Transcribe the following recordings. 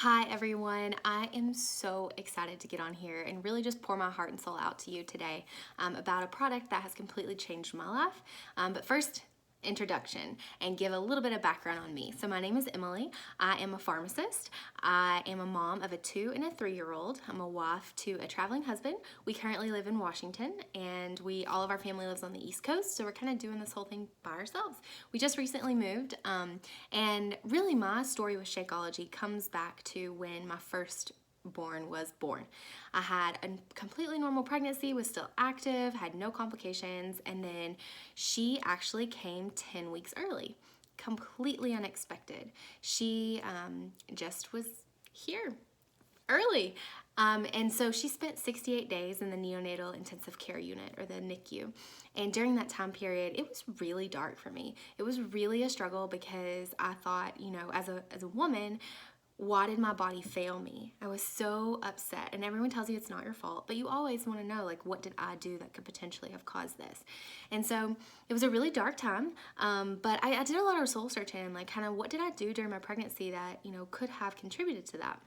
Hi everyone, I am so excited to get on here and really just pour my heart and soul out to you today about a product that has completely changed my life. But first, introduction and give a little bit of background on me. So my name is Emily. I am a pharmacist. I am a mom of a 2 and a 3-year-old. I'm a wife to a traveling husband. We currently live in Washington and all of our family lives on the East Coast, so we're kind of doing this whole thing by ourselves. We just recently moved and really my story with Shakeology comes back to when my first born was born. I had a completely normal pregnancy, was still active, had no complications, and then she actually came 10 weeks early, completely unexpected. She just was here early. And so she spent 68 days in the neonatal intensive care unit, or the NICU. And during that time period, it was really dark for me. It was really a struggle because I thought, as a woman, why did my body fail me? I was so upset, and everyone tells you it's not your fault, but you always want to know, like, what did I do that could potentially have caused this? And so it was a really dark time, but I did a lot of soul searching, like, kind of what did I do during my pregnancy that, could have contributed to that?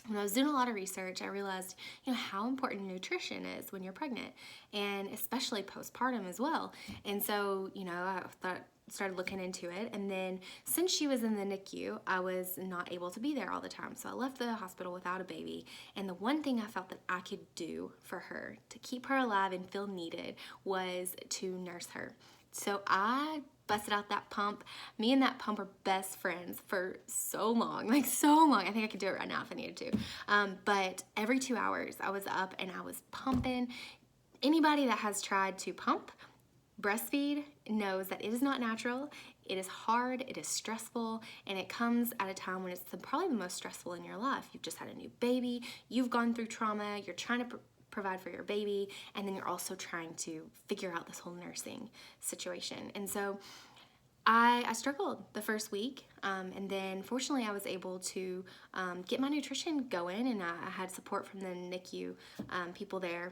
When I was doing a lot of research, I realized, how important nutrition is when you're pregnant, and especially postpartum as well. And so, started looking into it, and then since she was in the NICU, I was not able to be there all the time. So I left the hospital without a baby, and the one thing I felt that I could do for her to keep her alive and feel needed was to nurse her. So I busted out that pump. Me and that pump are best friends for so long, like so long. I think I could do it right now if I needed to. But every 2 hours I was up and I was pumping. Anybody that has tried to pump, breastfeed knows that it is not natural. It is hard, it is stressful, and it comes at a time when it's probably the most stressful in your life. You've just had a new baby, you've gone through trauma, you're trying to provide for your baby, and then you're also trying to figure out this whole nursing situation. And so I struggled the first week, and then fortunately I was able to get my nutrition going, and I had support from the NICU people there.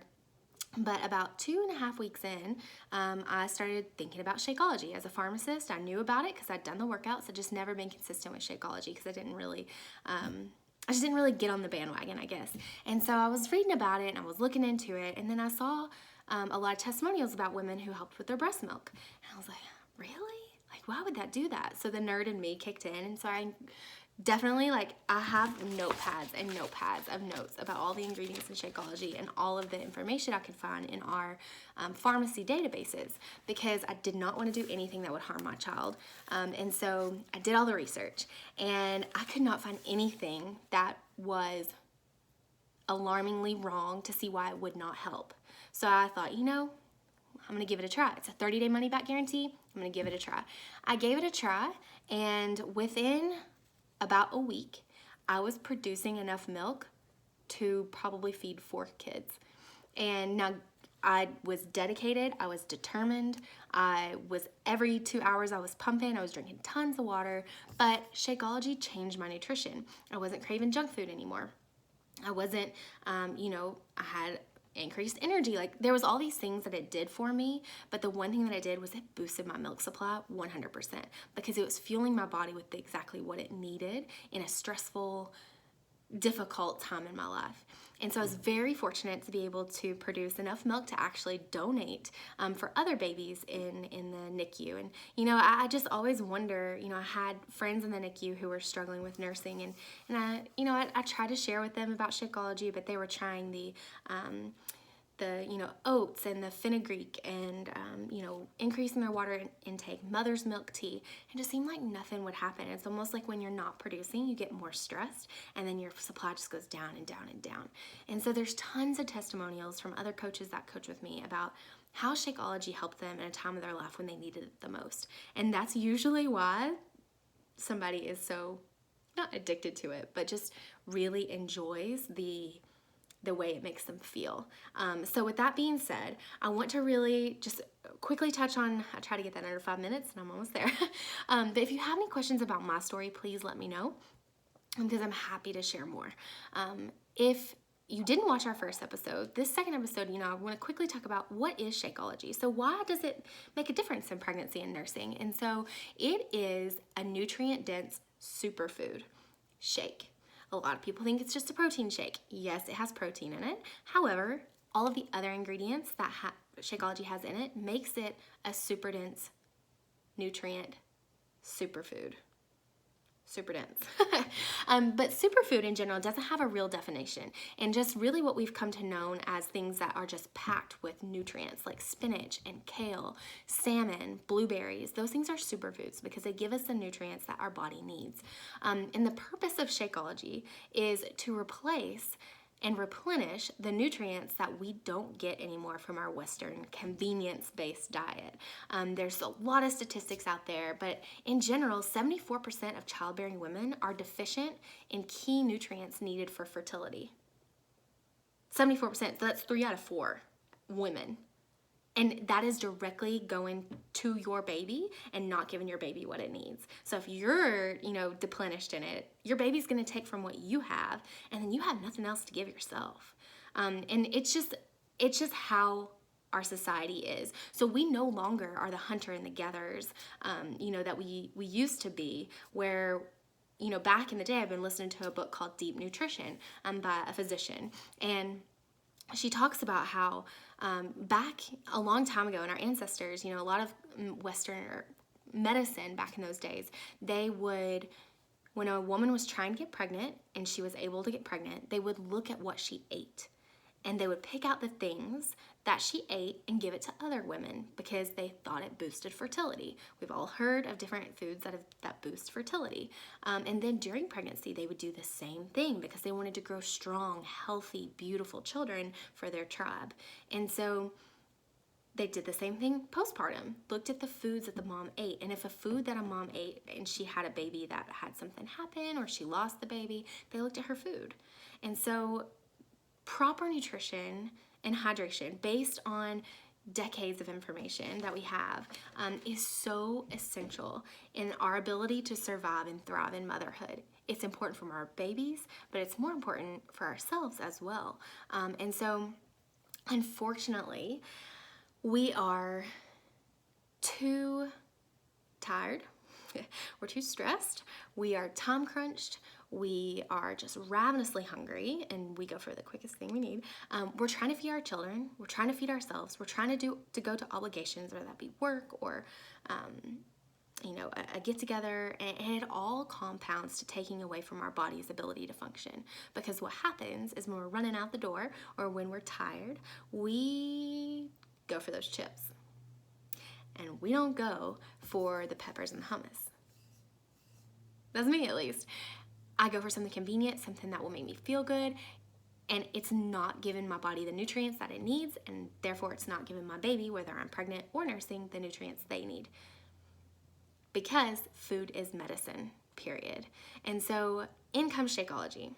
But about 2.5 weeks in, I started thinking about Shakeology. As a pharmacist, I knew about it because I'd done the workouts. I'd just never been consistent with Shakeology because I just didn't really get on the bandwagon, I guess. And so I was reading about it and I was looking into it, and then I saw a lot of testimonials about women who helped with their breast milk. And I was like, really? Like, why would that do that? So the nerd in me kicked in, and so I definitely, I have notepads and notepads of notes about all the ingredients in Shakeology and all of the information I could find in our pharmacy databases, because I did not want to do anything that would harm my child. And so I did all the research, and I could not find anything that was alarmingly wrong to see why it would not help. So I thought, I'm gonna give it a try. It's a 30-day money-back guarantee. I'm gonna give it a try. I gave it a try, and within about a week, I was producing enough milk to probably feed 4 kids. And now I was dedicated, I was determined, every 2 hours I was pumping, I was drinking tons of water, but Shakeology changed my nutrition. I wasn't craving junk food anymore. I wasn't, I had increased energy. Like, there was all these things that it did for me, but the one thing that it did was it boosted my milk supply 100%, because it was fueling my body with exactly what it needed in a stressful, difficult time in my life. And so I was very fortunate to be able to produce enough milk to actually donate for other babies in the NICU. And I just always wonder, I had friends in the NICU who were struggling with nursing, and I tried to share with them about Shakeology, but they were trying the oats and the fenugreek and increasing their water intake, mother's milk tea. It just seemed like nothing would happen. It's almost like when you're not producing, you get more stressed, and then your supply just goes down and down and down. And so there's tons of testimonials from other coaches that coach with me about how Shakeology helped them in a time of their life when they needed it the most. And that's usually why somebody is so, not addicted to it, but just really enjoys the way it makes them feel. So with that being said, I want to really just quickly touch on, I try to get that under 5 minutes and I'm almost there. But if you have any questions about my story, please let me know, because I'm happy to share more. If you didn't watch our first episode, this second episode, I want to quickly talk about what is Shakeology. So why does it make a difference in pregnancy and nursing? And so it is a nutrient-dense superfood shake. A lot of people think it's just a protein shake. Yes, it has protein in it. However, all of the other ingredients that Shakeology has in it makes it a super dense nutrient superfood. Super dense. But superfood in general doesn't have a real definition, and just really what we've come to know as things that are just packed with nutrients like spinach and kale, salmon, blueberries. Those things are superfoods because they give us the nutrients that our body needs. And the purpose of Shakeology is to replace and replenish the nutrients that we don't get anymore from our Western convenience-based diet. There's a lot of statistics out there, but in general, 74% of childbearing women are deficient in key nutrients needed for fertility. 74%, so that's 3 out of 4 women. And that is directly going to your baby and not giving your baby what it needs. So if you're, deplenished in it, your baby's gonna take from what you have, and then you have nothing else to give yourself. And it's just how our society is. So we no longer are the hunter and the gatherers, that we used to be, where back in the day, I've been listening to a book called Deep Nutrition by a physician, and she talks about how back a long time ago in our ancestors, a lot of Western medicine back in those days, they would, when a woman was trying to get pregnant and she was able to get pregnant, they would look at what she ate. And they would pick out the things that she ate and give it to other women because they thought it boosted fertility. We've all heard of different foods that boost fertility. And then during pregnancy, they would do the same thing because they wanted to grow strong, healthy, beautiful children for their tribe. And so they did the same thing postpartum, looked at the foods that the mom ate. And if a food that a mom ate and she had a baby that had something happen or she lost the baby, they looked at her food. And so proper nutrition and hydration based on decades of information that we have is so essential in our ability to survive and thrive in motherhood. It's important for our babies, but it's more important for ourselves as well. And so, unfortunately, we are too tired. We're too stressed. We are time crunched. We are just ravenously hungry, and we go for the quickest thing we need. We're trying to feed our children. We're trying to feed ourselves. We're trying to go to obligations, whether that be work or, a get-together, and it all compounds to taking away from our body's ability to function. Because what happens is when we're running out the door or when we're tired, we go for those chips. And we don't go for the peppers and the hummus. That's me, at least. I go for something convenient, something that will make me feel good, and it's not giving my body the nutrients that it needs, and therefore it's not giving my baby, whether I'm pregnant or nursing, the nutrients they need. Because food is medicine, period. And so in comes Shakeology.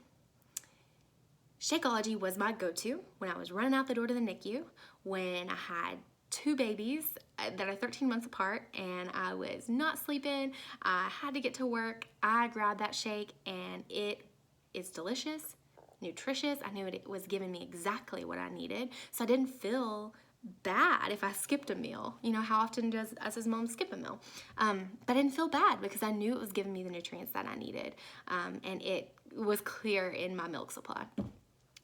Shakeology was my go-to when I was running out the door to the NICU, when I had 2 babies that are 13 months apart and I was not sleeping. I had to get to work. I grabbed that shake and it is delicious, nutritious. I knew it was giving me exactly what I needed, so I didn't feel bad if I skipped a meal. How often does us as moms skip a meal? But I didn't feel bad because I knew it was giving me the nutrients that I needed, and it was clear in my milk supply.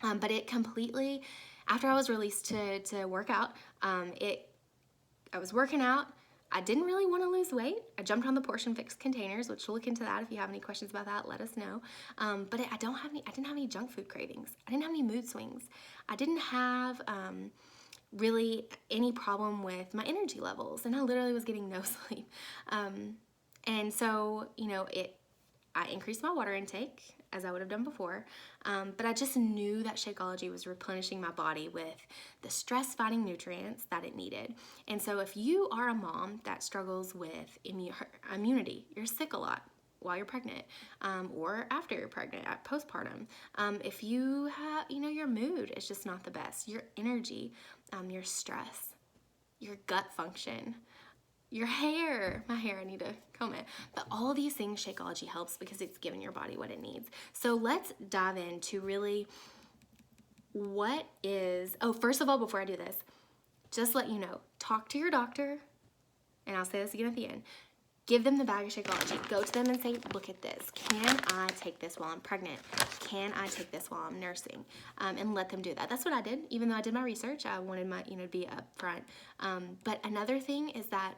But it completely, after I was released to work out, I was working out. I didn't really want to lose weight. I jumped on the portion fix containers, which we'll look into that. If you have any questions about that, let us know. But I didn't have any junk food cravings. I didn't have any mood swings. I didn't have really any problem with my energy levels, and I literally was getting no sleep. And so, I increased my water intake as I would have done before, but I just knew that Shakeology was replenishing my body with the stress-fighting nutrients that it needed. And so if you are a mom that struggles with immunity, you're sick a lot while you're pregnant, or after you're pregnant, at postpartum, if you have, your mood is just not the best, your energy, your stress, your gut function, your hair, my hair, I need to comb it. But all of these things, Shakeology helps because it's giving your body what it needs. So let's dive into really first of all, before I do this, just let you know, talk to your doctor, and I'll say this again at the end, Give them the bag of Shakeology. Go to them and say, look at this. Can I take this while I'm pregnant? Can I take this while I'm nursing? And let them do that. That's what I did. Even though I did my research, I wanted my, to be upfront. But another thing is that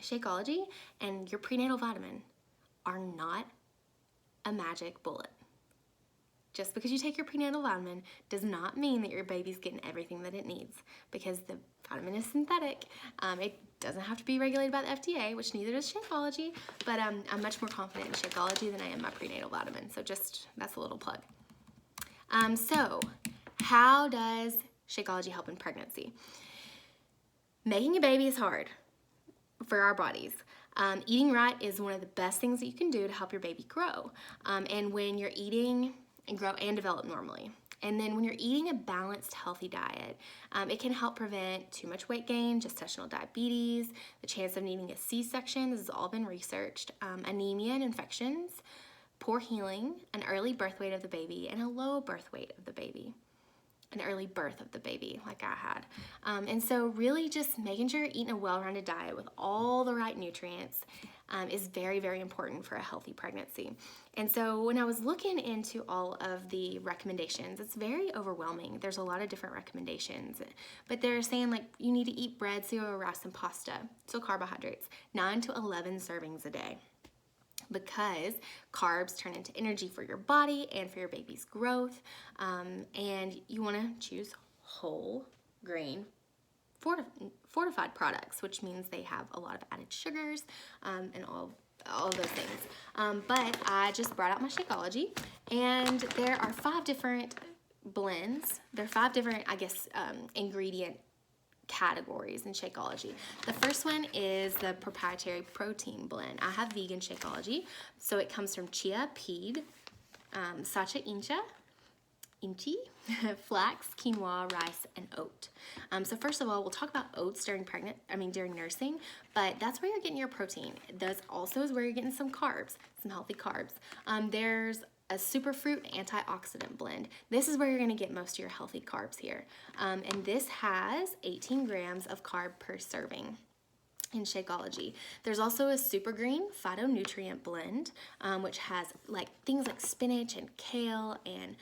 Shakeology and your prenatal vitamin are not a magic bullet. Just because you take your prenatal vitamin does not mean that your baby's getting everything that it needs, because the vitamin is synthetic. It doesn't have to be regulated by the FDA, which neither does Shakeology, but I'm much more confident in Shakeology than I am my prenatal vitamin. So just, that's a little plug. So how does Shakeology help in pregnancy? Making a baby is hard for our bodies. Eating right is one of the best things that you can do to help your baby grow. And when you're eating and grow and develop normally. And then when you're eating a balanced, healthy diet, it can help prevent too much weight gain, gestational diabetes, the chance of needing a C-section. This has all been researched. Anemia and infections, poor healing, an early birth weight of the baby, and a low birth weight of the baby. An early birth of the baby, like I had. And so really just making sure you're eating a well-rounded diet with all the right nutrients is very, very important for a healthy pregnancy. And so when I was looking into all of the recommendations, it's very overwhelming. There's a lot of different recommendations, but they're saying like you need to eat bread, cereal, rice, and pasta, so carbohydrates, 9 to 11 servings a day, because carbs turn into energy for your body and for your baby's growth. And you want to choose whole grain fortified products, which means they have a lot of added sugars and all of those things. But I just brought out my Shakeology, and there are 5 different blends. There are 5 different, I guess, ingredient categories in Shakeology. The first one is the proprietary protein blend. I have vegan Shakeology, so it comes from chia, peed, sacha inchi, flax, quinoa, rice, and oat. So first of all, we'll talk about oats during nursing, but that's where you're getting your protein. That also is where you're getting some carbs, some healthy carbs. There's a superfruit antioxidant blend. This is where you're gonna get most of your healthy carbs here. And this has 18 grams of carb per serving in Shakeology. There's also a super green phytonutrient blend, which has like things like spinach and kale and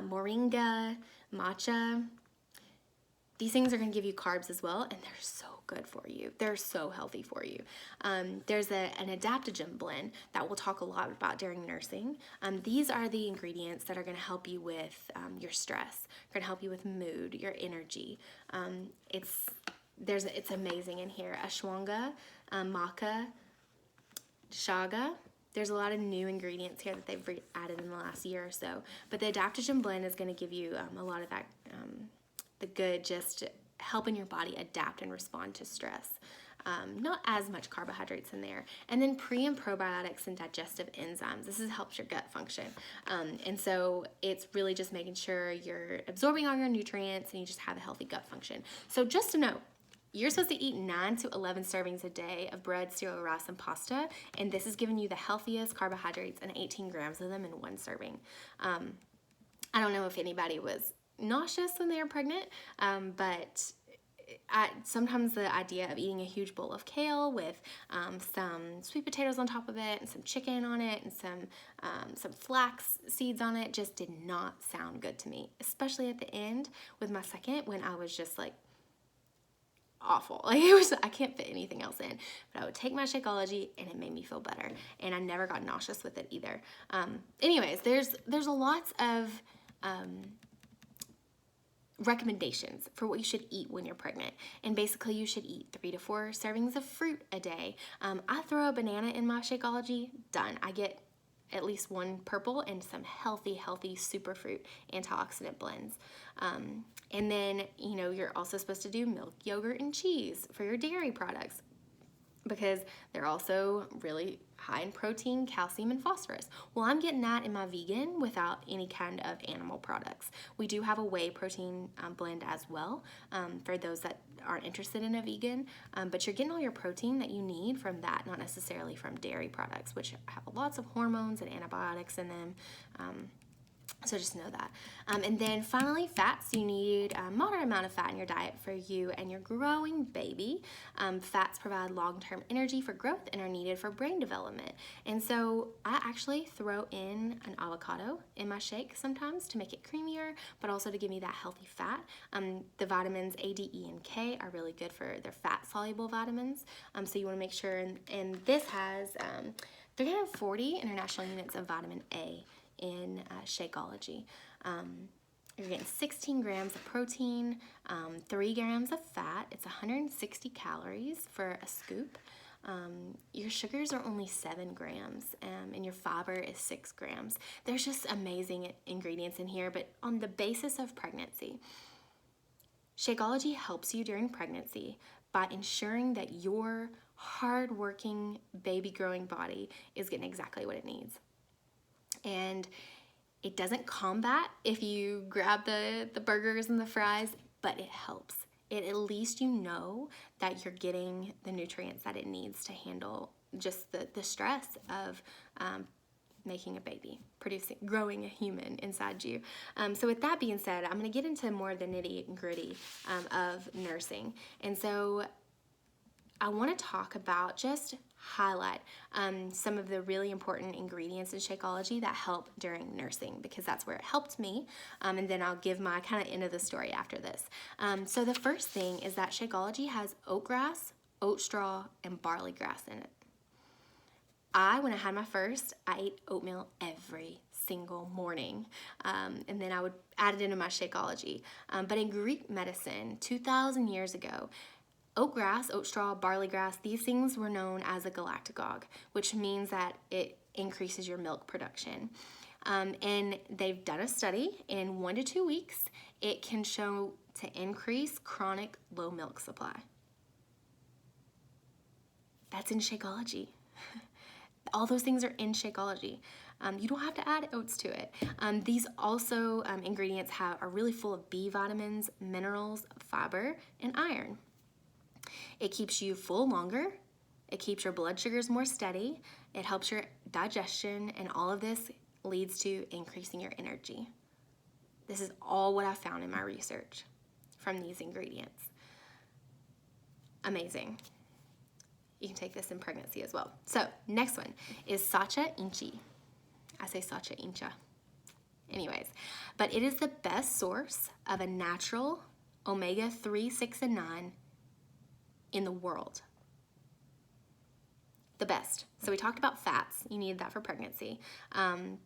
moringa, matcha. These things are gonna give you carbs as well, and they're so good for you. They're so healthy for you. There's an adaptogen blend that we'll talk a lot about during nursing. These are the ingredients that are gonna help you with your stress, gonna help you with mood, your energy. It's amazing in here. Ashwagandha, maca, chaga. There's a lot of new ingredients here that they've added in the last year or so. But the adaptogen blend is going to give you a lot of that, the good, just helping your body adapt and respond to stress. Not as much carbohydrates in there. And then pre and probiotics and digestive enzymes. This helps your gut function. And so it's really just making sure you're absorbing all your nutrients and you just have a healthy gut function. So just to note, you're supposed to eat 9 to 11 servings a day of bread, cereal, rice, and pasta, and this is giving you the healthiest carbohydrates and 18 grams of them in one serving. I don't know if anybody was nauseous when they were pregnant, but sometimes the idea of eating a huge bowl of kale with some sweet potatoes on top of it and some chicken on it and some flax seeds on it just did not sound good to me, especially at the end with my second, when I was just like, awful. Like I can't fit anything else in, but I would take my Shakeology and it made me feel better, and I never got nauseous with it either. Anyways, there's a lots of recommendations for what you should eat when you're pregnant, and basically you should eat 3 to 4 servings of fruit a day. I throw a banana in my Shakeology, done. I get at least one purple and some healthy superfruit antioxidant blends. And then, you're also supposed to do milk, yogurt, and cheese for your dairy products, because they're also really high in protein, calcium, and phosphorus. Well, I'm getting that in my vegan without any kind of animal products. We do have a whey protein blend as well for those that aren't interested in a vegan, but you're getting all your protein that you need from that, not necessarily from dairy products, which have lots of hormones and antibiotics in them. So just know that. And then finally, fats. You need a moderate amount of fat in your diet for you and your growing baby. Fats provide long-term energy for growth and are needed for brain development. And so I actually throw in an avocado in my shake sometimes to make it creamier, but also to give me that healthy fat. The vitamins A, D, E, and K are really good for their fat-soluble vitamins. So you want to make sure, and this has 340 international units of vitamin A in Shakeology. You're getting 16 grams of protein, 3 grams of fat. It's 160 calories for a scoop. Your sugars are only 7 grams, and your fiber is 6 grams. There's just amazing ingredients in here, but on the basis of pregnancy, Shakeology helps you during pregnancy by ensuring that your hard-working baby growing body is getting exactly what it needs. And it doesn't combat if you grab the burgers and the fries, but it helps. At least you know that you're getting the nutrients that it needs to handle just the stress of making a baby, growing a human inside you. So with that being said, I'm gonna get into more of the nitty and gritty of nursing. And so I want to talk about, just highlight some of the really important ingredients in Shakeology that help during nursing, because that's where it helped me. And then I'll give my kind of end of the story after this. So the first thing is that Shakeology has oatgrass, oat straw, and barley grass in it. When I had my first, I ate oatmeal every single morning. And then I would add it into my Shakeology. But in Greek medicine, 2,000 years ago, oatgrass, oat straw, barley grass, these things were known as a galactagogue, which means that it increases your milk production. And they've done a study in 1 to 2 weeks, it can show to increase chronic low milk supply. That's in Shakeology. All those things are in Shakeology. You don't have to add oats to it. These also ingredients are really full of B vitamins, minerals, fiber, and iron. It keeps you full longer, it keeps your blood sugars more steady, it helps your digestion, and all of this leads to increasing your energy. This is all what I found in my research from these ingredients. Amazing. You can take this in pregnancy as well. So next one is sacha inchi. I say sacha incha. Anyways, but it is the best source of a natural omega-3, 6, and 9 in the world. The best. So we talked about fats. You need that for pregnancy. And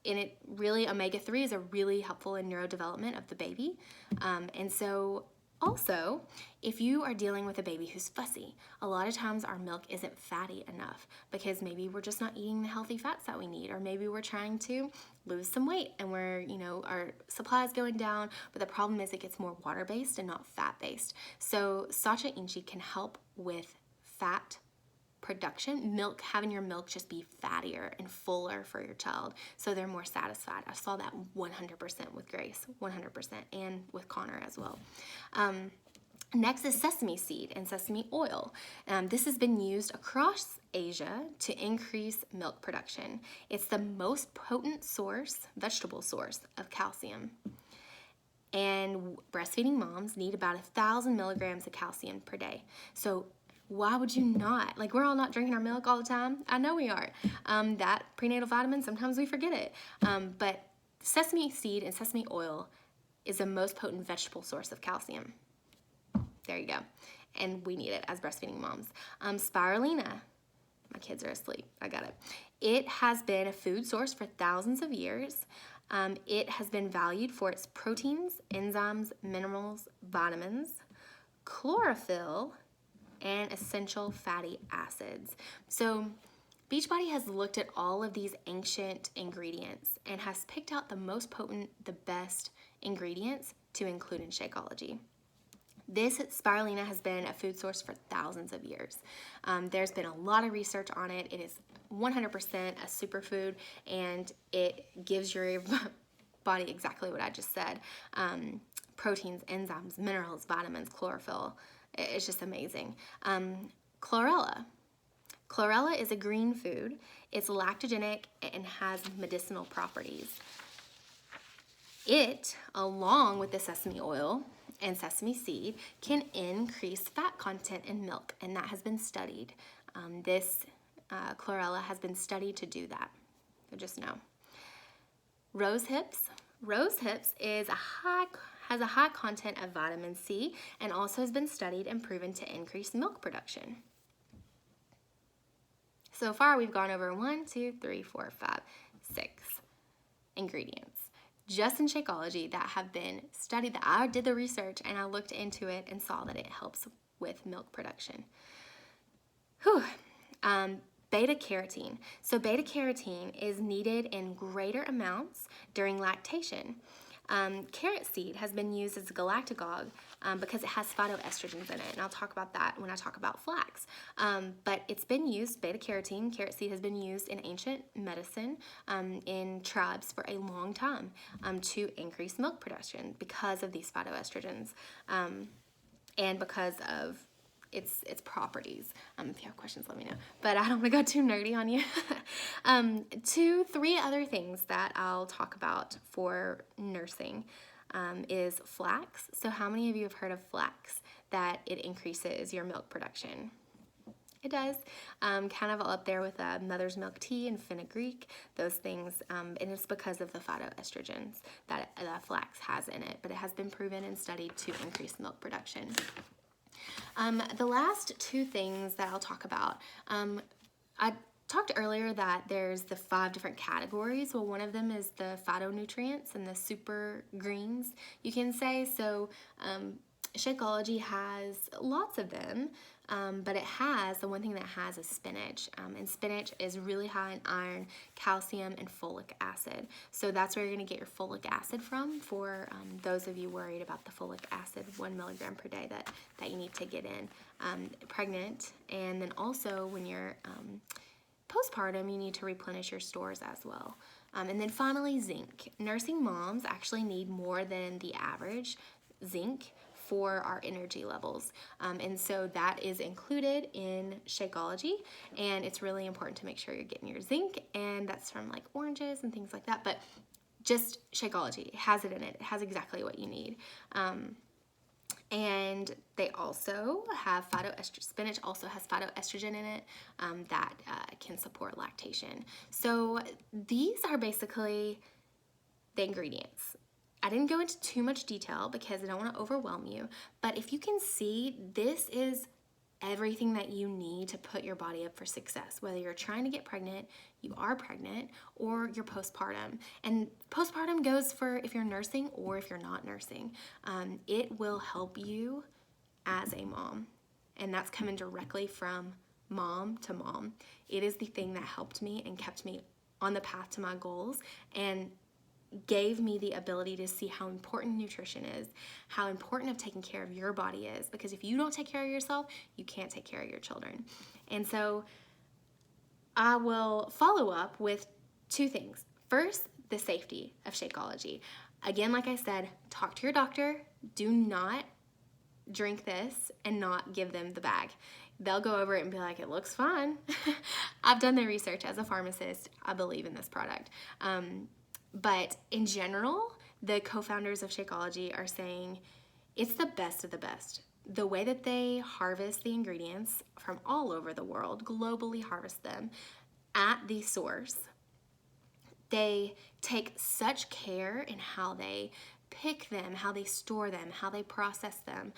it really, omega-3 is really helpful in neurodevelopment of the baby. And so also, if you are dealing with a baby who's fussy, a lot of times our milk isn't fatty enough because maybe we're just not eating the healthy fats that we need, or maybe we're trying to lose some weight and our supply is going down, but the problem is it gets more water-based and not fat-based. So sacha inchi can help with fat production, having your milk just be fattier and fuller for your child so they're more satisfied. I saw that 100% with Grace, 100%, and with Connor as well. Next is sesame seed and sesame oil. This has been used across Asia to increase milk production. It's the most potent vegetable source of calcium. And breastfeeding moms need about 1,000 milligrams of calcium per day. So why would you not? We're all not drinking our milk all the time. I know we are. That prenatal vitamin, sometimes we forget it. But sesame seed and sesame oil is the most potent vegetable source of calcium. There you go. And we need it as breastfeeding moms. Spirulina. My kids are asleep. I got it. It has been a food source for thousands of years. It has been valued for its proteins, enzymes, minerals, vitamins, chlorophyll, and essential fatty acids. So Beachbody has looked at all of these ancient ingredients and has picked out the most potent, the best ingredients to include in Shakeology. This spirulina has been a food source for thousands of years. There's been a lot of research on it. It is 100% a superfood, and it gives your body exactly what I just said. Proteins, enzymes, minerals, vitamins, chlorophyll. It's just amazing. Chlorella. Chlorella is a green food. It's lactogenic and has medicinal properties. It, along with the sesame oil and sesame seed, can increase fat content in milk, and that has been studied. This chlorella has been studied to do that, so just know. Rose hips. Rose hips has a high content of vitamin C and also has been studied and proven to increase milk production. So far, we've gone over 1, 2, 3, 4, 5, 6 ingredients just in Shakeology that have been studied, that I did the research and I looked into it and saw that it helps with milk production. Beta carotene. So beta carotene is needed in greater amounts during lactation. Carrot seed has been used as a galactagogue because it has phytoestrogens in it, and I'll talk about that when I talk about flax. But it's been used, beta carotene, carrot seed has been used in ancient medicine in tribes for a long time to increase milk production because of these phytoestrogens and because of its properties. If you have questions, let me know. But I don't want to go too nerdy on you. 3 other things that I'll talk about for nursing is flax. So how many of you have heard of flax, that it increases your milk production? It does. Kind of up there with mother's milk tea and fenugreek, those things. And it's because of the phytoestrogens that flax has in it. But it has been proven and studied to increase milk production. The last 2 things that I'll talk about, I talked earlier that there's the 5 different categories. Well, one of them is the phytonutrients and the super greens, you can say. So Shakeology has lots of them, but the one thing that has is spinach. And spinach is really high in iron, calcium, and folic acid. So that's where you're going to get your folic acid from for those of you worried about the folic acid, 1 milligram per day that you need to get in pregnant. And then also when you're postpartum, you need to replenish your stores as well. And then finally, zinc. Nursing moms actually need more than the average zinc for our energy levels. And so that is included in Shakeology, and it's really important to make sure you're getting your zinc, and that's from like oranges and things like that. But just Shakeology has it in it. It has exactly what you need. And they also have spinach also has phytoestrogen in it that can support lactation. So these are basically the ingredients. I didn't go into too much detail because I don't want to overwhelm you, but if you can see, this is everything that you need to put your body up for success, whether you're trying to get pregnant, you are pregnant, or you're postpartum. And postpartum goes for if you're nursing or if you're not nursing. It will help you as a mom, and that's coming directly from mom to mom. It is the thing that helped me and kept me on the path to my goals and gave me the ability to see how important nutrition is, how important of taking care of your body is, because if you don't take care of yourself, you can't take care of your children. And so I will follow up with 2 things. First, the safety of Shakeology. Again, like I said, talk to your doctor. Do not drink this and not give them the bag. They'll go over it and be like, it looks fine. I've done the research as a pharmacist. I believe in this product. But in general, the co-founders of Shakeology are saying it's the best of the best. The way that they harvest the ingredients from all over the world, globally harvest them at the source, they take such care in how they pick them, how they store them, how they process them,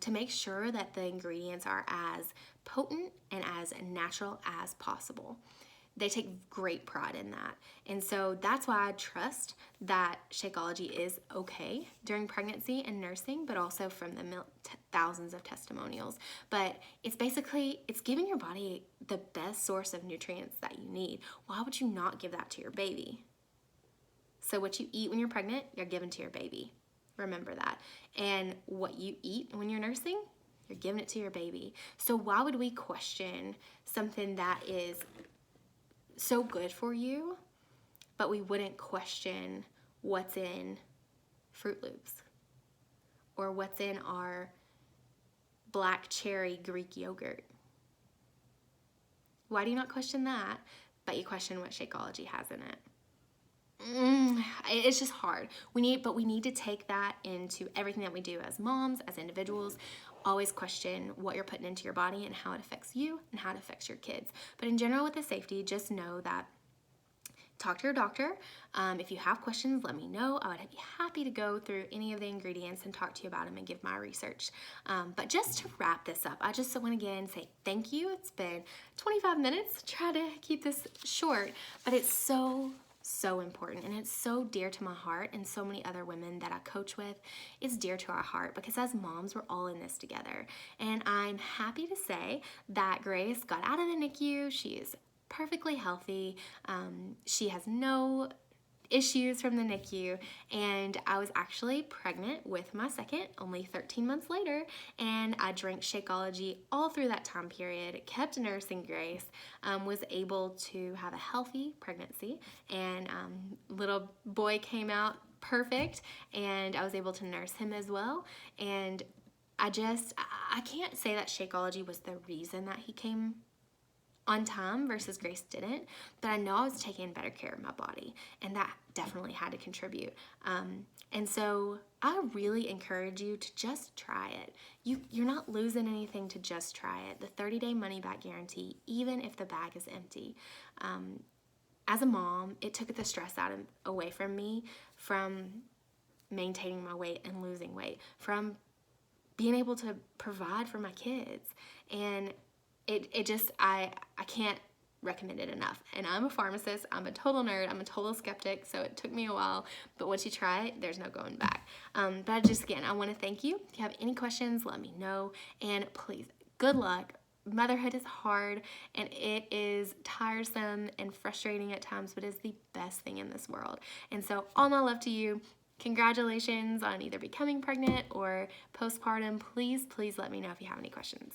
to make sure that the ingredients are as potent and as natural as possible. They take great pride in that. And so that's why I trust that Shakeology is okay during pregnancy and nursing, but also from the thousands of testimonials. But it's giving your body the best source of nutrients that you need. Why would you not give that to your baby? So what you eat when you're pregnant, you're giving to your baby. Remember that. And what you eat when you're nursing, you're giving it to your baby. So why would we question something that is so good for you, but we wouldn't question what's in Fruit Loops or what's in our black cherry Greek yogurt? Why do you not question that, but you question what Shakeology has in it? It's just hard. But we need to take that into everything that we do as moms, as individuals. Always question what you're putting into your body and how it affects you and how it affects your kids. But in general, with the safety, just know that talk to your doctor. If you have questions, let me know. I would be happy to go through any of the ingredients and talk to you about them and give my research. But just to wrap this up, I just want to again say thank you. It's been 25 minutes. Try to keep this short, but it's so important, and it's so dear to my heart, and so many other women that I coach with, it's dear to our heart, because as moms, we're all in this together. And I'm happy to say that Grace got out of the NICU. She is perfectly healthy. She has no issues from the NICU, and I was actually pregnant with my second only 13 months later, and I drank Shakeology all through that time period, kept nursing Grace, was able to have a healthy pregnancy, and little boy came out perfect, and I was able to nurse him as well. And I can't say that Shakeology was the reason that he came on time versus Grace didn't, but I know I was taking better care of my body, and that definitely had to contribute. And so I really encourage you to just try it. You're not losing anything to just try it. The 30-day money-back guarantee, even if the bag is empty. As a mom, it took the stress away from me, from maintaining my weight and losing weight, from being able to provide for my kids. And I can't recommend it enough. And I'm a pharmacist, I'm a total nerd, I'm a total skeptic, so it took me a while, but once you try it, there's no going back. But again, I want to thank you. If you have any questions, let me know, and please, good luck. Motherhood is hard, and it is tiresome and frustrating at times, but it's the best thing in this world. And so all my love to you. Congratulations on either becoming pregnant or postpartum. Please let me know if you have any questions.